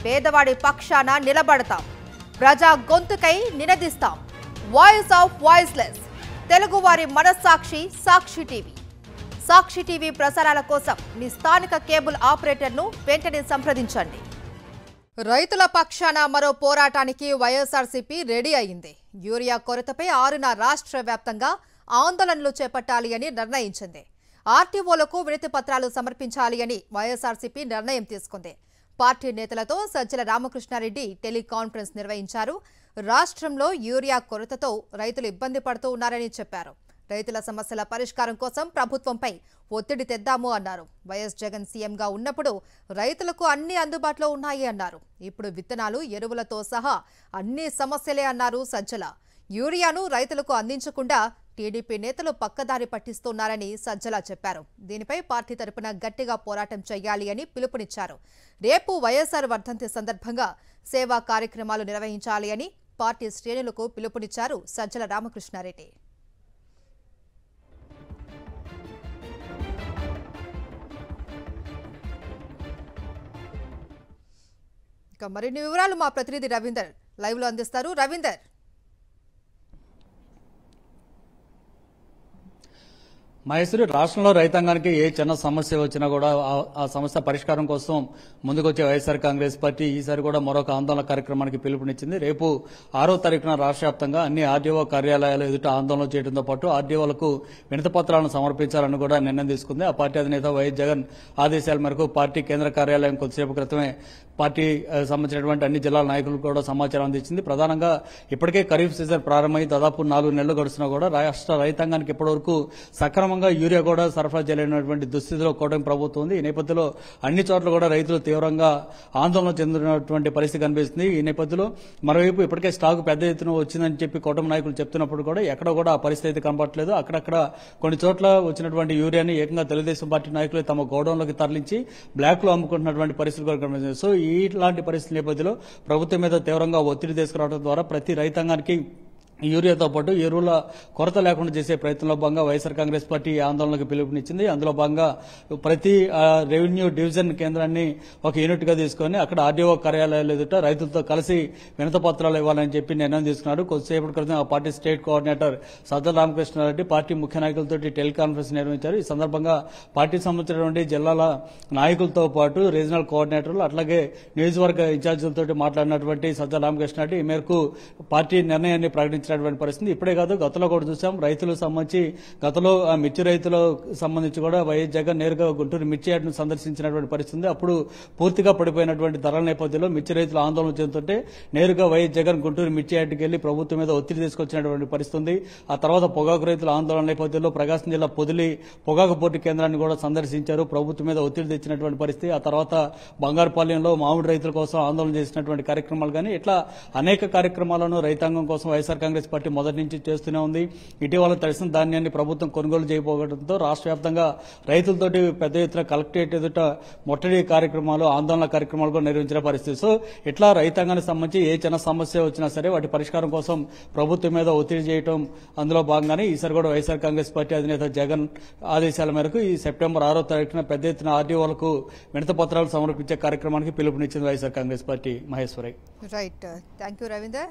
పేదవాడి పక్షాన నిలబడతాం, ప్రజా గొంతుకై నినదిస్తాం. వాయిస్ ఆఫ్ వాయిస్లెస్, తెలుగువారి మనస్సాక్షి సాక్షి టీవీ. సాక్షి టీవీ ప్రసారాల కోసం మీ స్థానిక కేబుల్ ఆపరేటర్ను వెంటనే సంప్రదించండి. రైతుల పక్షాన మరో పోరాటానికి వైఎస్ఆర్సీపీ రెడీ అయింది. యూరియా కొరతపై 6న రాష్ట్ర వ్యాప్తంగా ఆందోళనలు చేపట్టాలి అని నిర్ణయించింది. ఆర్టీఓలకు వినతి పత్రాలు సమర్పించాలి అని వైఎస్ఆర్సీపీ నిర్ణయం తీసుకుంది. పార్టీ నేతలతో సజ్జల రామకృష్ణారెడ్డి టెలికాన్ఫరెన్స్ నిర్వహించారు. రాష్ట్రంలో యూరియా కొరతతో రైతులు ఇబ్బంది పడుతూ ఉన్నారని చెప్పారు. రైతుల సమస్యల పరిష్కారం కోసం ప్రభుత్వంపై ఒత్తిడి తెద్దాము అన్నారు. వైఎస్ జగన్ సీఎంగా ఉన్నప్పుడు రైతులకు అన్ని అందుబాటులో ఉన్నాయి అన్నారు. ఇప్పుడు విత్తనాలు, ఎరువులతో సహా అన్ని సమస్యలే అన్నారు సజ్జల. యూరియాను రైతులకు అందించకుండా టీడీపీ నేతలు పక్కదారి పట్టిస్తున్నారని సజ్జల చెప్పారు. దీనిపై పార్టీ తరపున గట్టిగా పోరాటం చేయాలి అని పిలుపునిచ్చారు. రేపు వైఎస్ఆర్ వర్ధంతి సందర్భంగా సేవా కార్యక్రమాలు నిర్వహించాలి అని పార్టీ శ్రేణులకు పిలుపునిచ్చారు సజ్జల రామకృష్ణారెడ్డి. ఇక మరిన్ని వివరాలు మా ప్రతినిధి రవీందర్ లైవ్ లో అందిస్తారు. రవీందర్, మహేశ్వరి, రాష్ట్రంలో రైతాంగానికి ఏ చిన్న సమస్య వచ్చినా కూడా ఆ సమస్య పరిష్కారం కోసం ముందుకొచ్చే వైఎస్ఆర్ కాంగ్రెస్ పార్టీ ఈసారి కూడా మరొక ఆందోళన కార్యక్రమానికి పిలుపునిచ్చింది. రేపు 6వ తారీఖున రాష్ట్ర వ్యాప్తంగా అన్ని ఆర్డీఓ కార్యాలయాలు ఎదుట ఆందోళన చేయడంతో పాటు ఆర్డీఓలకు వినతి పత్రాలను సమర్పించాలని కూడా నిర్ణయం తీసుకుంది. ఆ పార్టీ అధినేత వైఎస్ జగన్ ఆదేశాల మేరకు పార్టీ కేంద్ర కార్యాలయం కొద్దిసేపు క్రితమే పార్టీ సంబంధించినటువంటి అన్ని జిల్లాల నాయకులకు కూడా సమాచారం అందించింది. ప్రధానంగా ఇప్పటికే ఖరీఫ్ సీజన్ ప్రారంభమై దాదాపు 4 నెలలు గడుస్తున్నా కూడా రాష్ట్ర రైతాంగానికి ఇప్పటివరకు సక్రమంగా యూరియా కూడా సరఫరా చేయలేనటువంటి దుస్థితిలో కూటమి ప్రభుత్వం ఉంది. ఈ నేపథ్యంలో అన్ని చోట్ల కూడా రైతులు తీవ్రంగా ఆందోళన చెందినటువంటి పరిస్థితి కనిపిస్తుంది. ఈ నేపథ్యంలో మరోవైపు ఇప్పటికే స్టాక్ పెద్ద ఎత్తున వచ్చిందని చెప్పి కూటమి నాయకులు చెప్తున్నప్పుడు కూడా ఎక్కడ కూడా ఆ పరిస్థితి కనపడలేదు. అక్కడక్కడ కొన్ని చోట్ల వచ్చినటువంటి యూరియాని ఏకంగా తెలుగుదేశం పార్టీ నాయకులు తమ గోడౌన్లోకి తరలించి బ్లాక్ లో అమ్ముకుంటున్నటువంటి పరిస్థితి కూడా కనిపిస్తుంది. సో ఇలాంటి పరిస్థితి నేపథ్యంలో ప్రభుత్వం మీద తీవ్రంగా ఒత్తిడి తీసుకురావడం ద్వారా ప్రతి రైతాంగానికి యూరియాతో పాటు ఎరువుల కొరత లేకుండా చేసే ప్రయత్నంలో భాగంగా వైఎస్ఆర్ కాంగ్రెస్ పార్టీ ఆందోళనకు పిలుపునిచ్చింది. అందులో భాగంగా ప్రతి రెవెన్యూ డివిజన్ కేంద్రాన్ని ఒక యూనిట్ గా తీసుకుని అక్కడ ఆర్డీఓ కార్యాలయాలు ఎదుట రైతులతో కలిసి వినతి పత్రాలు ఇవ్వాలని చెప్పి నిర్ణయం తీసుకున్నారు. కొద్దిసేపటి క్రితం ఆ party state coordinator Sajjala Ramakrishna Reddy party ముఖ్య నాయకులతో టెలికాన్ఫరెన్స్ నిర్వహించారు. ఈ సందర్భంగా పార్టీకి సంబంధించినటువంటి జిల్లాల నాయకులతో పాటు రీజనల్ కోఆర్డినేటర్లు అట్లాగే నియోజకవర్గ ఇన్ఛార్జీలతో మాట్లాడినటువంటి సజ్జల రామకృష్ణారెడ్డి ఈ మేరకు పార్టీ నిర్ణయాన్ని ప్రకటించారు. పరిస్థితి ఇప్పుడే కాదు, గతంలో కూడా చూసాం. రైతులకు సంబంధించి గతంలో మిర్చి రైతులకు సంబంధించి కూడా వైఎస్ జగన్ నేరుగా గుంటూరు మిర్చి యార్డును సందర్శించినటువంటి పరిస్థితి. అప్పుడు పూర్తిగా పడిపోయినటువంటి ధరల నేపథ్యంలో మిర్చి రైతులు ఆందోళన చెందుతుంటే నేరుగా వైఎస్ జగన్ గుంటూరు మిర్చి యార్డుకి వెళ్లి ప్రభుత్వం మీద ఒత్తిడి తీసుకొచ్చినటువంటి పరిస్థితి. ఆ తర్వాత పొగాకు రైతుల ఆందోళన నేపథ్యంలో ప్రకాశం జిల్లా పొదిలి పొగాకు పోర్టు కేంద్రాన్ని కూడా సందర్శించారు. ప్రభుత్వం మీద ఒత్తిడి తెచ్చినటువంటి పరిస్థితి. ఆ తర్వాత బంగారుపాలెంలో మామిడి రైతుల కోసం ఆందోళన చేసినటువంటి కార్యక్రమాలు కానీ ఇట్లా అనేక కార్యక్రమాలను రైతాంగం కోసం వైఎస్ఆర్ కాంగ్రెస్ పార్టీ మొదటి నుంచి చేస్తూనే ఉంది. ఇటీవల తడిసిన ధాన్యాన్ని ప్రభుత్వం కొనుగోలు చేయబోవడంతో రాష్ట్ర వ్యాప్తంగా రైతులతోటి పెద్ద ఎత్తున కలెక్టరేట్ ఎదుట ముట్టడి కార్యక్రమాలు, ఆందోళన కార్యక్రమాలు కూడా నిర్వహించిన పరిస్థితి. సో ఇట్లా రైతాంగానికి సంబంధించి ఏ చిన్న సమస్య వచ్చినా సరే వాటి పరిష్కారం కోసం ప్రభుత్వం మీద ఒత్తిడి చేయడం అందులో భాగంగానే ఈసారి కూడా వైఎస్ఆర్ కాంగ్రెస్ పార్టీ అధినేత జగన్ ఆదేశాల మేరకు ఈ సెప్టెంబర్ 6వ తారీఖున పెద్ద ఎత్తున ఆర్డీఓలకు వినతి పత్రాలు సమర్పించే కార్యక్రమానికి పిలుపునిచ్చింది YSR Congress party. Maheshwari. Right, thank you Ravinder.